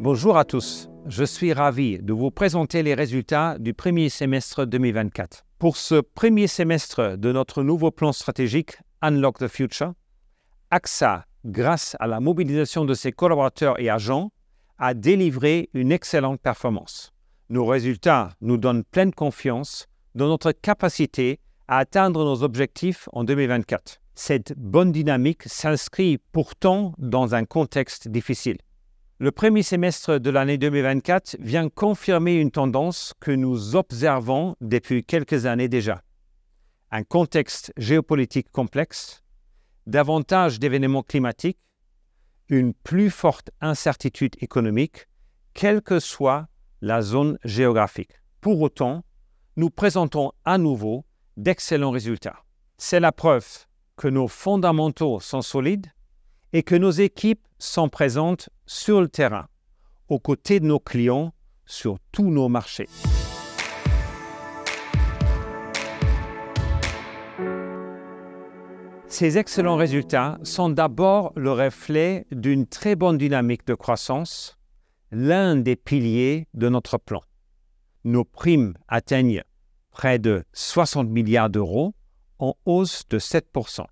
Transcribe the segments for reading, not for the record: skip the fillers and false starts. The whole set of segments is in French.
Bonjour à tous, je suis ravi de vous présenter les résultats du premier semestre 2024. Pour ce premier semestre de notre nouveau plan stratégique Unlock the Future, AXA, grâce à la mobilisation de ses collaborateurs et agents, a délivré une excellente performance. Nos résultats nous donnent pleine confiance dans notre capacité à atteindre nos objectifs en 2024. Cette bonne dynamique s'inscrit pourtant dans un contexte difficile. Le premier semestre de l'année 2024 vient confirmer une tendance que nous observons depuis quelques années déjà. Un contexte géopolitique complexe, davantage d'événements climatiques, une plus forte incertitude économique, quelle que soit la zone géographique. Pour autant, nous présentons à nouveau d'excellents résultats. C'est la preuve que nos fondamentaux sont solides et que nos équipes sont présentes sur le terrain, aux côtés de nos clients, sur tous nos marchés. Ces excellents résultats sont d'abord le reflet d'une très bonne dynamique de croissance, l'un des piliers de notre plan. Nos primes atteignent près de 60 milliards d'euros, en hausse de 7%.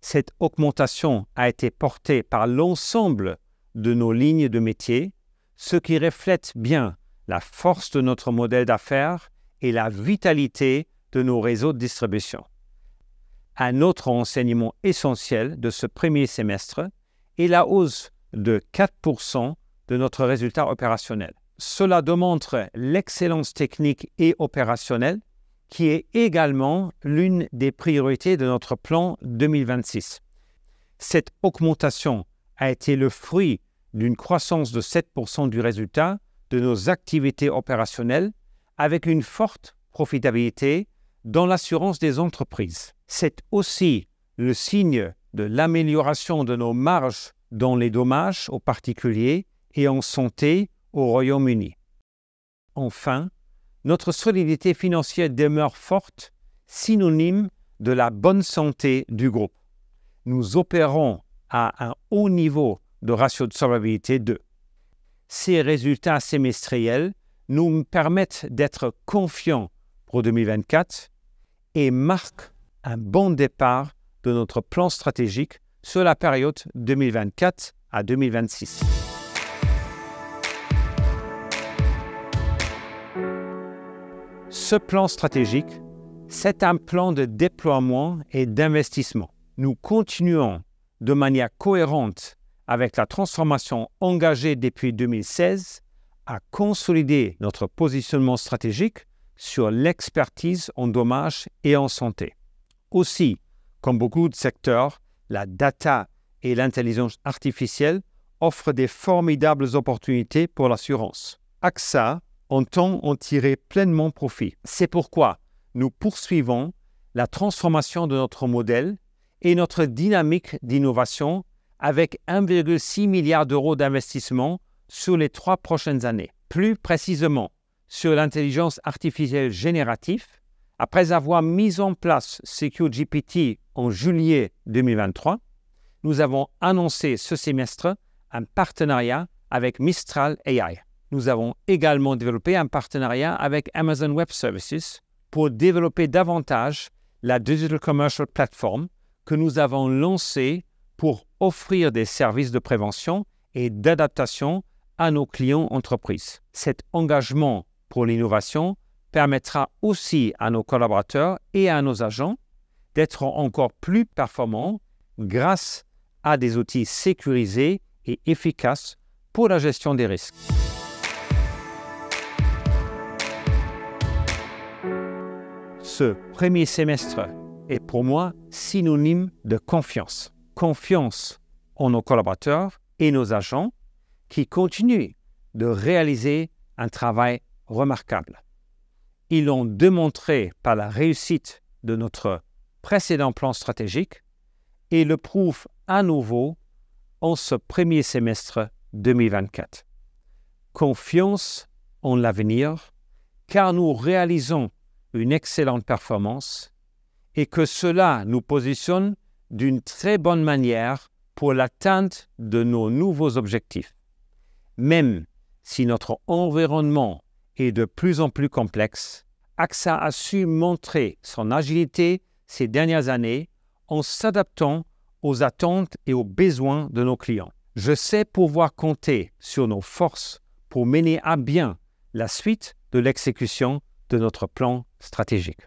Cette augmentation a été portée par l'ensemble de nos lignes de métier, ce qui reflète bien la force de notre modèle d'affaires et la vitalité de nos réseaux de distribution. Un autre enseignement essentiel de ce premier semestre est la hausse de 4% de notre résultat opérationnel. Cela démontre l'excellence technique et opérationnelle qui est également l'une des priorités de notre plan 2026. Cette augmentation a été le fruit d'une croissance de 7% du résultat de nos activités opérationnelles avec une forte profitabilité dans l'assurance des entreprises. C'est aussi le signe de l'amélioration de nos marges dans les dommages aux particuliers et en santé au Royaume-Uni. Enfin, notre solidité financière demeure forte, synonyme de la bonne santé du groupe. Nous opérons à un haut niveau de ratio de solvabilité 2. Ces résultats semestriels nous permettent d'être confiants pour 2024 et marquent un bon départ de notre plan stratégique sur la période 2024 à 2026. Ce plan stratégique, c'est un plan de déploiement et d'investissement. Nous continuons de manière cohérente avec la transformation engagée depuis 2016 à consolider notre positionnement stratégique sur l'expertise en dommages et en santé. Aussi, comme beaucoup de secteurs, la data et l'intelligence artificielle offrent des formidables opportunités pour l'assurance. AXA entend en tirer pleinement profit. C'est pourquoi nous poursuivons la transformation de notre modèle et notre dynamique d'innovation avec 1,6 milliard d'euros d'investissement sur les 3 prochaines années. Plus précisément, sur l'intelligence artificielle générative, après avoir mis en place SecureGPT en juillet 2023, nous avons annoncé ce semestre un partenariat avec Mistral AI. Nous avons également développé un partenariat avec Amazon Web Services pour développer davantage la Digital Commercial Platform que nous avons lancée pour offrir des services de prévention et d'adaptation à nos clients entreprises. Cet engagement pour l'innovation permettra aussi à nos collaborateurs et à nos agents d'être encore plus performants grâce à des outils sécurisés et efficaces pour la gestion des risques. Ce premier semestre est pour moi synonyme de confiance. Confiance en nos collaborateurs et nos agents qui continuent de réaliser un travail remarquable. Ils l'ont démontré par la réussite de notre précédent plan stratégique et le prouvent à nouveau en ce premier semestre 2024. Confiance en l'avenir, car nous réalisons une excellente performance et que cela nous positionne d'une très bonne manière pour l'atteinte de nos nouveaux objectifs. Même si notre environnement est de plus en plus complexe, AXA a su montrer son agilité ces dernières années en s'adaptant aux attentes et aux besoins de nos clients. Je sais pouvoir compter sur nos forces pour mener à bien la suite de l'exécution de notre plan stratégique.